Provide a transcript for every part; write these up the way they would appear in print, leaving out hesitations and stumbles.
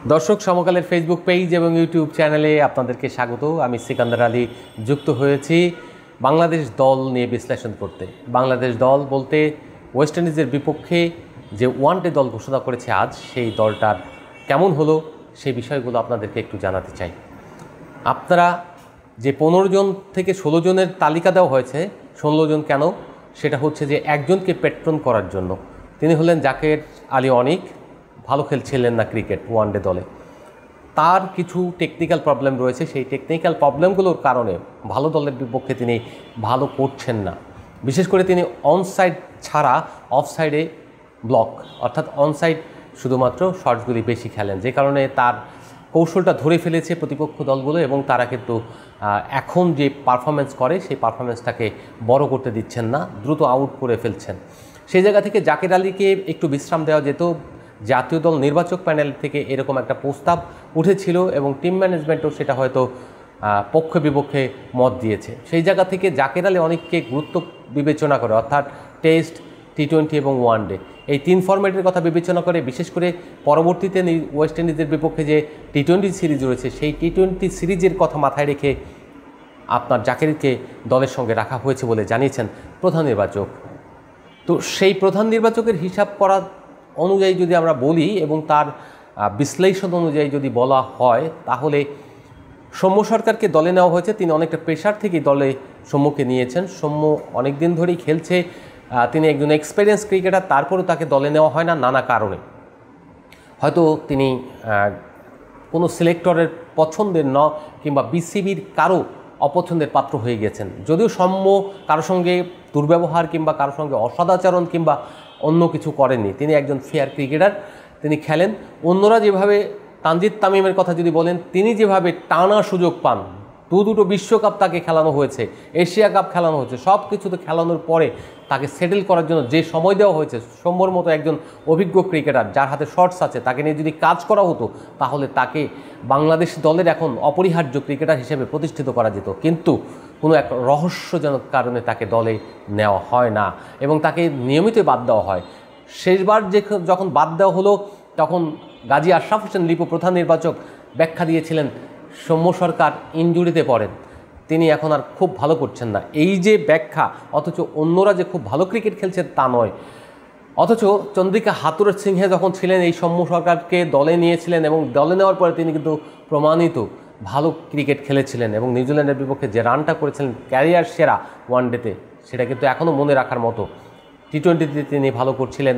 দর্শক সমকালের Facebook page এবং YouTube চ্যানেলে আপনাদেরকে স্বাগত। আমি সিকান্দার আলী যুক্ত হয়েছি বাংলাদেশ দল নিয়ে বিশ্লেষণ করতে। বাংলাদেশ দল বলতে ওয়েস্ট ইন্ডিজের বিপক্ষে যে ওয়ানডে দল ঘোষণা করেছে আজ, সেই দলটার কেমন হলো সেই বিষয়গুলো আপনাদেরকে একটু জানাতে চাই। আপনারা যে 15 জন থেকে 16 জনের তালিকা দেওয়া হয়েছে, 16 জন কেন, সেটা হচ্ছে যে একজনকে পেট্রন করার জন্য। তিনি হলেন জাকের আলী অনিক। ভালো খেলছিলেন না ক্রিকেট ওয়ানডে দলে, তার কিছু টেকনিক্যাল প্রবলেম রয়েছে। সেই টেকনিক্যাল প্রবলেমগুলোর কারণে ভালো দলের বিপক্ষে তিনি ভালো করছেন না। বিশেষ করে তিনি অনসাইড ছাড়া অফসাইডে ব্লক, অর্থাৎ অনসাইড শুধুমাত্র শটসগুলি বেশি খেলেন, যে কারণে তার কৌশলটা ধরে ফেলেছে প্রতিপক্ষ দলগুলো এবং তারা কিন্তু এখন যে পারফরমেন্স করে সেই পারফরমেন্সটাকে বড় করতে দিচ্ছেন না, দ্রুত আউট করে ফেলছেন। সেই জায়গা থেকে জাকের আলীকে একটু বিশ্রাম দেওয়া যেত। জাতীয় দল নির্বাচক প্যানেল থেকে এরকম একটা প্রস্তাব উঠেছিল এবং টিম ম্যানেজমেন্টও সেটা হয়তো পক্ষে বিপক্ষে মত দিয়েছে। সেই জায়গা থেকে জাকের আলী অনেককে গুরুত্ব বিবেচনা করে, অর্থাৎ টেস্ট, টি-20 এবং ওয়ানডে, এই 3 ফরম্যাটের কথা বিবেচনা করে, বিশেষ করে পরবর্তীতে ওয়েস্ট ইন্ডিজের বিপক্ষে যে টি-20 সিরিজ রয়েছে সেই টি-20 সিরিজের কথা মাথায় রেখে আপনার জাকেরকে দলের সঙ্গে রাখা হয়েছে বলে জানিয়েছেন প্রধান নির্বাচক। তো সেই প্রধান নির্বাচকের হিসাব করা অনুযায়ী যদি আমরা বলি এবং তার বিশ্লেষণ অনুযায়ী যদি বলা হয়, তাহলে সৌম্য সরকারকে দলে নেওয়া হয়েছে। তিনি অনেকটা প্রেশার থেকেই দলে সৌম্যকে নিয়েছেন। সৌম্য অনেক দিন ধরেই খেলছে, তিনি একজন এক্সপেরিয়েন্স ক্রিকেটার, তারপরেও তাকে দলে নেওয়া হয় না নানা কারণে। হয়তো তিনি কোনো সিলেক্টরের পছন্দের কিংবা বিসিবির কারো অপছন্দের পাত্র হয়ে গেছেন। যদিও সৌম্য কারো সঙ্গে দুর্ব্যবহার কিংবা কারো সঙ্গে অসদাচরণ কিংবা অন্য কিছু করেননি, তিনি একজন ফেয়ার ক্রিকেটার, তিনি খেলেন। অন্যরা যেভাবে, তানজিদ তামিমের কথা যদি বলেন, তিনি যেভাবে টানা সুযোগ পান, দুটো বিশ্বকাপ তাকে খেলানো হয়েছে, এশিয়া কাপ খেলানো হয়েছে, সব কিছুতে খেলানোর পরে তাকে সেটেল করার জন্য যে সময় দেওয়া হয়েছে, সৌম্যর মতো একজন অভিজ্ঞ ক্রিকেটার যার হাতে শর্টস আছে, তাকে নিয়ে যদি কাজ করা হতো তাহলে তাকে বাংলাদেশ দলের এখন অপরিহার্য ক্রিকেটার হিসেবে প্রতিষ্ঠিত করা যেত। কিন্তু কোনো এক রহস্যজনক কারণে তাকে দলে নেওয়া হয় না এবং তাকে নিয়মিত বাদ দেওয়া হয়। শেষবার যখন বাদ দেওয়া হলো তখন গাজী আশরাফ হোসেন লিপু প্রধান নির্বাচক ব্যাখ্যা দিয়েছিলেন সৌম্য সরকার ইনজুরিতে পড়েন, তিনি এখন আর খুব ভালো করছেন না। এই যে ব্যাখ্যা, অথচ অন্যরা যে খুব ভালো ক্রিকেট খেলছেন তা নয়। অথচ চন্দ্রিকা হাথুর সিংহে যখন ছিলেন, এই সৌম্য সরকারকে দলে নিয়েছিলেন এবং দলে নেওয়ার পরে তিনি কিন্তু প্রমাণিত ভালো ক্রিকেট খেলেছিলেন এবং নিউজিল্যান্ডের বিপক্ষে যে রানটা করেছিলেন ক্যারিয়ার সেরা ওয়ানডেতে, সেটা কিন্তু এখনও মনে রাখার মতো। টি-20তে তিনি ভালো করছিলেন,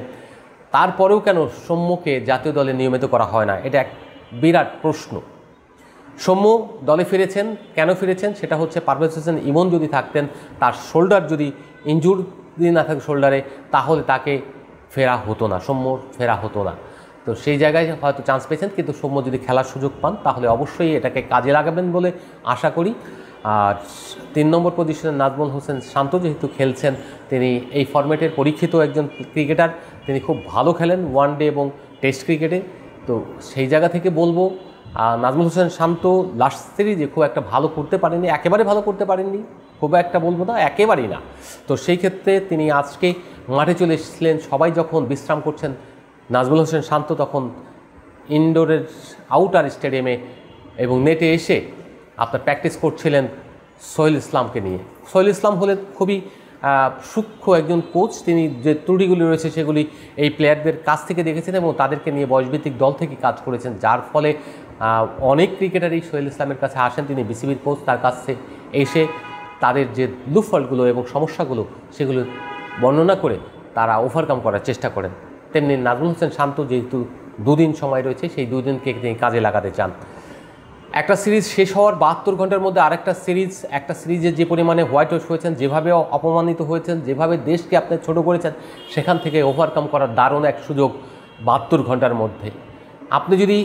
তারপরেও কেন সৌম্যকে জাতীয় দলে নিয়মিত করা হয় না, এটা এক বিরাট প্রশ্ন। সৌম্য দলে ফিরেছেন, কেন ফিরেছেন সেটা হচ্ছে পারভেজ হোসেন ইমন যদি থাকতেন, তার শোল্ডার যদি ইনজুরি না থাকে শোল্ডারে, তাহলে তাকে ফেরা হতো না, সৌম্যর ফেরা হতো না। তো সেই জায়গায় হয়তো চান্স পেয়েছেন, কিন্তু সৌম্য যদি খেলার সুযোগ পান তাহলে অবশ্যই এটাকে কাজে লাগাবেন বলে আশা করি। আর 3 নম্বর পজিশনে নাজমুল হোসেন শান্ত যেহেতু খেলছেন, তিনি এই ফরম্যাটের পরীক্ষিত একজন ক্রিকেটার, তিনি খুব ভালো খেলেন ওয়ানডে এবং টেস্ট ক্রিকেটে। তো সেই জায়গা থেকে বলবো নাজমুল হোসেন শান্ত লাস্ট সিরিজে খুব একটা ভালো করতে পারেননি, একেবারে ভালো করতে পারেননি, খুব একটা বলবো না, একেবারেই না। তো সেই ক্ষেত্রে তিনি আজকে মাঠে চলে এসেছিলেন। সবাই যখন বিশ্রাম করছেন, নাজমুল হোসেন শান্ত তখন ইনডোরের আউটার স্টেডিয়ামে এবং নেটে এসে আপনার প্র্যাকটিস করছিলেন সোহেল ইসলামকে নিয়ে। সোহেল ইসলাম হলেন খুবই সূক্ষ্ম একজন কোচ, তিনি যে ত্রুটিগুলি রয়েছে সেগুলি এই প্লেয়ারদের কাছ থেকে দেখেছেন এবং তাদেরকে নিয়ে বয়সভিত্তিক দল থেকে কাজ করেছেন, যার ফলে অনেক ক্রিকেটারই সোহেল ইসলামের কাছে আসেন। তিনি বিসিবির কোচ, তার কাছে এসে তাদের যে লুফল্টগুলো এবং সমস্যাগুলো সেগুলো বর্ণনা করে তারা ওভারকাম করার চেষ্টা করেন। তেমনি নাজমুল হোসেন শান্ত যেহেতু 2 দিন সময় রয়েছে, সেই 2 দিনকে তিনি কাজে লাগাতে চান। একটা সিরিজ শেষ হওয়ার 72 ঘন্টার মধ্যে আরেকটা সিরিজ, একটা সিরিজে যে পরিমাণে হোয়াইট ওয়াশ হয়েছেন, যেভাবে অপমানিত হয়েছেন, যেভাবে দেশকে আপনি ছোট করেছেন, সেখান থেকে ওভারকাম করার দারুণ এক সুযোগ 72 ঘন্টার মধ্যে। আপনি যদি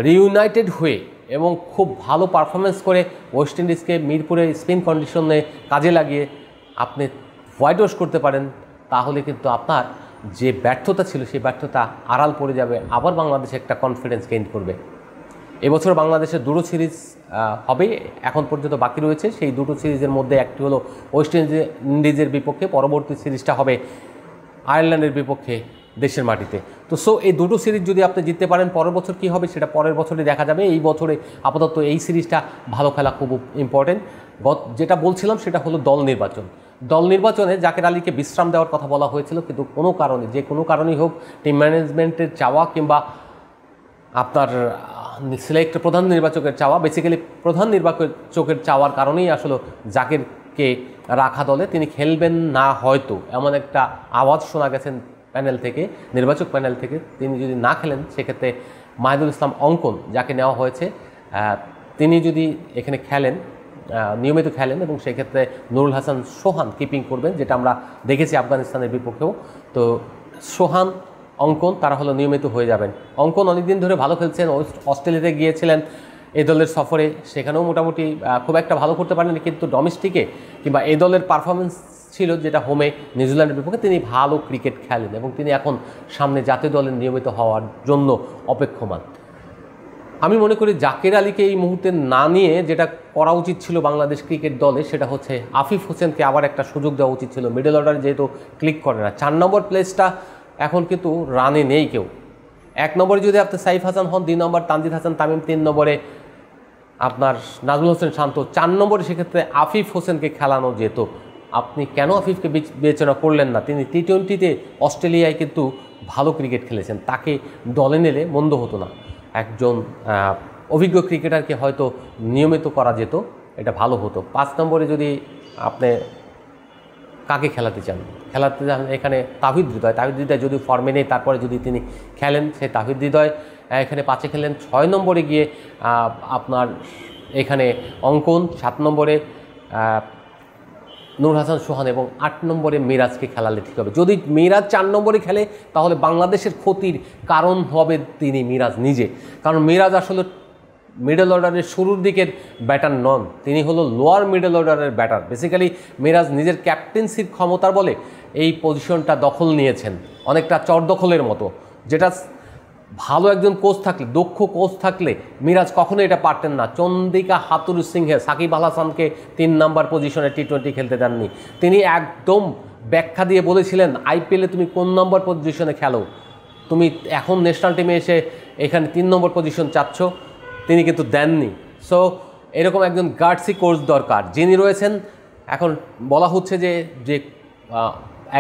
রিইউনাইটেড হয়ে এবং খুব ভালো পারফরমেন্স করে ওয়েস্ট ইন্ডিজকে মিরপুরে স্পিন কন্ডিশনে কাজে লাগিয়ে আপনি হোয়াইট ওয়াশ করতে পারেন, তাহলে কিন্তু আপনার যে ব্যর্থতা ছিল সেই ব্যর্থতা আড়াল পড়ে যাবে, আবার বাংলাদেশে একটা কনফিডেন্স গেইন করবে। এবছর বাংলাদেশের 2টো সিরিজ হবে, এখন পর্যন্ত বাকি রয়েছে। সেই 2টো সিরিজের মধ্যে একটি হলো ওয়েস্ট ইন্ডিজের বিপক্ষে, পরবর্তী সিরিজটা হবে আয়ারল্যান্ডের বিপক্ষে দেশের মাটিতে। তো এই দুটো সিরিজ যদি আপনি জিততে পারেন, পরের বছর কী হবে সেটা পরের বছরে দেখা যাবে। এই বছরে আপাতত এই সিরিজটা ভালো খেলা খুব ইম্পর্টেন্ট। যেটা বলছিলাম সেটা হলো দল নির্বাচন। দল নির্বাচনে জাকের আলীকে বিশ্রাম দেওয়ার কথা বলা হয়েছিল, কিন্তু কোনো কারণে, যে কোনো কারণেই হোক, টিম ম্যানেজমেন্টের চাওয়া কিংবা আপনার প্রধান নির্বাচকের চাওয়া, বেসিক্যালি প্রধান নির্বাচকের চাওয়ার কারণেই আসলে জাকেরকে রাখা দলে। তিনি খেলবেন না হয়তো, এমন একটা আওয়াজ শোনা গেছেন প্যানেল থেকে, নির্বাচক প্যানেল থেকে। তিনি যদি না খেলেন সেক্ষেত্রে মাহিদুল ইসলাম অঙ্কন, যাকে নেওয়া হয়েছে, তিনি যদি এখানে খেলেন, নিয়মিত খেলেন, এবং সেক্ষেত্রে নুরুল হাসান সোহান কিপিং করবেন, যেটা আমরা দেখেছি আফগানিস্তানের বিপক্ষেও। তো সোহান, অঙ্কন তারা হলো নিয়মিত হয়ে যাবেন। অঙ্কন অনেকদিন ধরে ভালো খেলছেন, অস্ট্রেলিয়াতে গিয়েছিলেন এই দলের সফরে, সেখানেও মোটামুটি খুব একটা ভালো করতে পারেনি, কিন্তু ডোমেস্টিকে কিংবা এই দলের পারফরমেন্স ছিল যেটা হোমে নিউজিল্যান্ডের বিপক্ষে, তিনি ভালো ক্রিকেট খেলেন এবং তিনি এখন সামনে জাতীয় দলের নিয়মিত হওয়ার জন্য অপেক্ষমান। আমি মনে করি জাকের আলীকে এই মুহূর্তে না নিয়ে যেটা করা উচিত ছিল বাংলাদেশ ক্রিকেট দলে, সেটা হচ্ছে আফিফ হোসেনকে আবার একটা সুযোগ দেওয়া উচিত ছিল। মিডল অর্ডারে যেহেতু ক্লিক করে না, 4 নম্বর প্লেসটা এখন কিন্তু রানে নেই কেউ। 1 নম্বরে যদি আপনি সাইফ হাসান হন, 2 নম্বর তানজিদ হাসান তামিম, 3 নম্বরে আপনার নাজমুল হোসেন শান্ত, 4 নম্বরে সেক্ষেত্রে আফিফ হোসেনকে খেলানো যেত। আপনি কেন আফিফকে বিবেচনা করলেন না? তিনি টি-20তে অস্ট্রেলিয়ায় কিন্তু ভালো ক্রিকেট খেলেছেন, তাকে দলে নিলে মন্দ হতো না। একজন অভিজ্ঞ ক্রিকেটারকে হয়তো নিয়মিত করা যেত, এটা ভালো হতো। 5 নম্বরে যদি আপনি কাকে খেলাতে চান এখানে তাহিদ হৃদয় যদি ফর্মে নেই, তারপরে যদি তিনি খেলেন, সেই তাহিদ হৃদয় এখানে 5-এ খেলেন। 6 নম্বরে গিয়ে আপনার এখানে অঙ্কন, 7 নম্বরে নূর হাসান সোহান এবং 8 নম্বরে মিরাজকে খেলালে ঠিক হবে। যদি মিরাজ 4 নম্বরে খেলে তাহলে বাংলাদেশের ক্ষতির কারণ হবে তিনি মিরাজ নিজে, কারণ মিরাজ আসলে মিডল অর্ডারের শুরুর দিকের ব্যাটার নন, তিনি হলো লোয়ার মিডল অর্ডারের ব্যাটার। বেসিক্যালি মিরাজ নিজের ক্যাপ্টেন্সির ক্ষমতার বলে এই পজিশনটা দখল নিয়েছেন, অনেকটা চরদখলের মতো, যেটা ভালো একজন কোচ থাকলে, দক্ষ কোচ থাকলে মিরাজ কখনো এটা পারতেন না। চন্দিকা হাতুরু সিংহে সাকিব আল হাসানকে 3 নম্বর পজিশনে টি-20 খেলতে দেননি। তিনি একদম ব্যাখ্যা দিয়ে বলেছিলেন, আইপিএলে তুমি কোন নম্বর পজিশনে খেলো, তুমি এখন ন্যাশনাল টিমে এসে এখানে 3 নম্বর পজিশন চাচ্ছ, তিনি কিন্তু দেননি। সো এরকম একজন গার্ডসি কোচ দরকার, যিনি রয়েছেন। এখন বলা হচ্ছে যে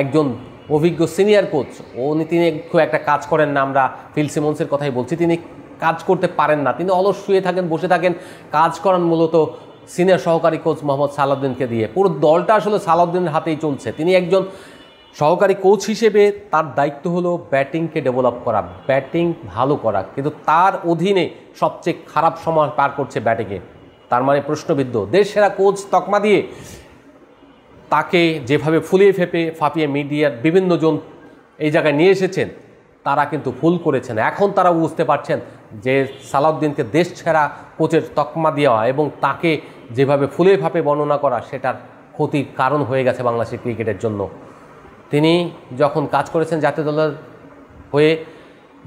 একজন অভিজ্ঞ সিনিয়র কোচ, তিনি খুব একটা কাজ করেন না, আমরা ফিল সিমন্সের কথাই বলছি, তিনি কাজ করতে পারেন না, তিনি অলস শুয়ে থাকেন, বসে থাকেন, কাজ করান মূলত সিনিয়র সহকারী কোচ মোহাম্মদ সালাউদ্দিনকে দিয়ে। পুরো দলটা আসলে সালাউদ্দিনের হাতেই চলছে। তিনি একজন সহকারী কোচ হিসেবে তার দায়িত্ব হলো ব্যাটিংকে ডেভেলপ করা, ব্যাটিং ভালো করা, কিন্তু তার অধীনে সবচেয়ে খারাপ সময় পার করছে ব্যাটিংয়ে। তার মানে প্রশ্নবিদ্ধ। দেশ সেরা কোচ তকমা দিয়ে তাকে যেভাবে ফুলিয়ে ফাঁপিয়ে মিডিয়ার বিভিন্ন জন এই জায়গায় নিয়ে এসেছেন, তারা কিন্তু ভুল করেছেন। এখন তারা বুঝতে পারছেন যে সালাউদ্দিনকে দেশ সেরা কোচের তকমা দেওয়া এবং তাকে যেভাবে ফুলিয়ে ফাঁপিয়ে বর্ণনা করা, সেটার ক্ষতির কারণ হয়ে গেছে বাংলাদেশের ক্রিকেটের জন্য। তিনি যখন কাজ করেছেন জাতীয় দলের হয়ে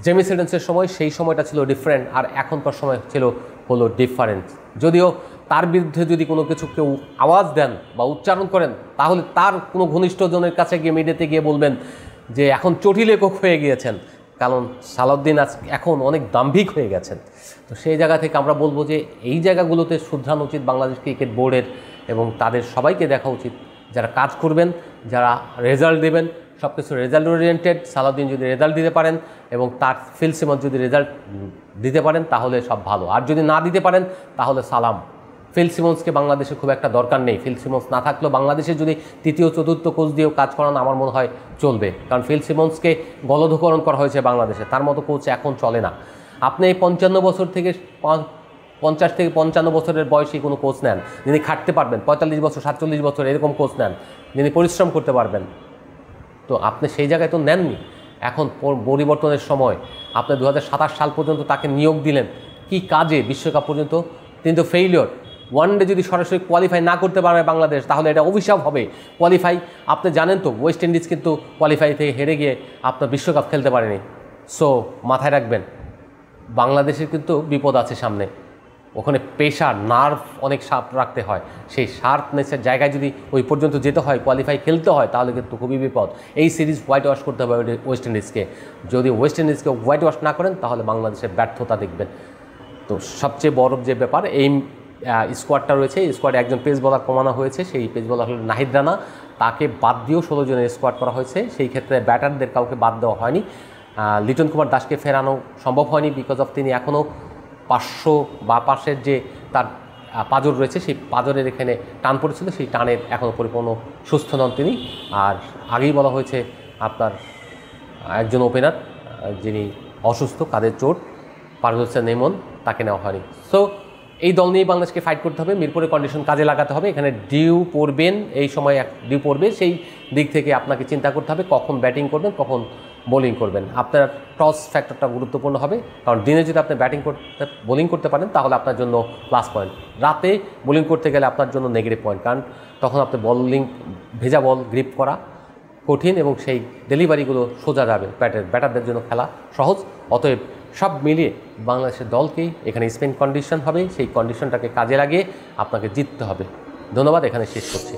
জেমিস এডেন্সের সময়, সেই সময়টা ছিল ডিফারেন্ট, আর এখনকার সময় হলো ডিফারেন্ট। যদিও তার বিরুদ্ধে যদি কোনো কিছু কেউ আওয়াজ দেন বা উচ্চারণ করেন, তাহলে তার কোনো ঘনিষ্ঠজনের কাছে গিয়ে মিডিয়াতে গিয়ে বলবেন যে এখন চটি লেখক হয়ে গিয়েছেন, কারণ সালাউদ্দিন এখন অনেক দাম্ভিক হয়ে গেছেন। তো সেই জায়গা থেকে আমরা বলবো যে এই জায়গাগুলোতে শুধরানো উচিত বাংলাদেশ ক্রিকেট বোর্ডের, এবং তাদের সবাইকে দেখা উচিত যারা কাজ করবেন, যারা রেজাল্ট দেবেন, সব কিছু রেজাল্ট ওরিয়েন্টেড। সালাউদ্দিন যদি রেজাল্ট দিতে পারেন এবং তার ফিল সিমন্স যদি রেজাল্ট দিতে পারেন, তাহলে সব ভালো। আর যদি না দিতে পারেন তাহলে সালাম। ফিল সিমন্সকে বাংলাদেশে খুব একটা দরকার নেই। ফিল সিমন্স না থাকলেও বাংলাদেশে যদি তৃতীয় চতুর্থ কোচ দিয়েও কাজ করান, আমার মনে হয় চলবে, কারণ ফিল সিমন্সকে গলধকরণ করা হয়েছে বাংলাদেশে, তার মতো কোচ এখন চলে না। আপনি এই 55 বছর থেকে 50 থেকে 55 বছরের বয়সী কোনো কোচ নেন যিনি খাটতে পারবেন, 45 বছর 47 বছর এরকম কোচ নেন যিনি পরিশ্রম করতে পারবেন, তো আপনি সেই জায়গায় তো নেননি। এখন পরিবর্তনের সময়, আপনি 2027 সাল পর্যন্ত তাকে নিয়োগ দিলেন কি কাজে? বিশ্বকাপ পর্যন্ত তিনি তো ফেইলিওর। ওয়ানডে যদি সরাসরি কোয়ালিফাই না করতে পারে বাংলাদেশ, তাহলে এটা অভিশাপ হবে। কোয়ালিফাই আপনি জানেন তো, ওয়েস্ট ইন্ডিজ কিন্তু কোয়ালিফাই থেকে হেরে গিয়ে আপনার বিশ্বকাপ খেলতে পারেনি। সো মাথায় রাখবেন, বাংলাদেশের কিন্তু বিপদ আছে সামনে। ওখানে প্রেশার নার্ভ অনেক শার্প রাখতে হয়, সেই শার্পনেসের জায়গায় যদি ওই পর্যন্ত যেতে হয়, কোয়ালিফাই খেলতে হয়, তাহলে কিন্তু খুবই বিপদ। এই সিরিজ হোয়াইট ওয়াশ করতে হবে ওয়েস্ট ইন্ডিজকে। যদি ওয়েস্ট ইন্ডিজকে হোয়াইট ওয়াশ না করেন তাহলে বাংলাদেশের ব্যর্থতা দেখবেন। তো সবচেয়ে বড় যে ব্যাপার, এই স্কোয়াডটা রয়েছে, এই স্কোয়াডে একজন পেস বলার কমানো হয়েছে, সেই পেস বলার হল নাহিদ রানা। তাকে বাদ দিয়েও 16 জনের স্কোয়াড করা হয়েছে। সেই ক্ষেত্রে ব্যাটারদের কাউকে বাদ দেওয়া হয়নি। লিটন কুমার দাসকে ফেরানো সম্ভব হয়নি, বিকজ অফ তিনি এখনও 500 বা পাশের যে তার পাঁজর রয়েছে, সেই পাঁজরের এখানে টান পড়েছিল, সেই টানের এখনও পরিপূর্ণ সুস্থ নন তিনি। আর আগেই বলা হয়েছে আপনার একজন ওপেনার যিনি অসুস্থ, কাঁধের চোট, পারভেজ হোসেন ইমন, তাকে নেওয়া হয়নি। সো এই দল নিয়েই বাংলাদেশকে ফাইট করতে হবে, মিরপুরের কন্ডিশন কাজে লাগাতে হবে। এখানে ডিউ পড়বেন, এই সময় ডিউ পড়বে, সেই দিক থেকে আপনাকে চিন্তা করতে হবে কখন ব্যাটিং করবেন, কখন বোলিং করবেন। আপনার টস ফ্যাক্টরটা গুরুত্বপূর্ণ হবে, কারণ দিনে যদি আপনি বোলিং করতে পারেন তাহলে আপনার জন্য প্লাস পয়েন্ট। রাতে বোলিং করতে গেলে আপনার জন্য নেগেটিভ পয়েন্ট, কারণ তখন আপনি ভেজা বল গ্রিপ করা কঠিন এবং সেই ডেলিভারিগুলো সোজা যাবে। ব্যাটারদের জন্য খেলা সহজ। অতএব সব মিলিয়ে বাংলাদেশের দলকেই এখানে স্পিন কন্ডিশন হবে, সেই কন্ডিশনটাকে কাজে লাগিয়ে আপনাকে জিততে হবে। ধন্যবাদ, এখানে শেষ করছি।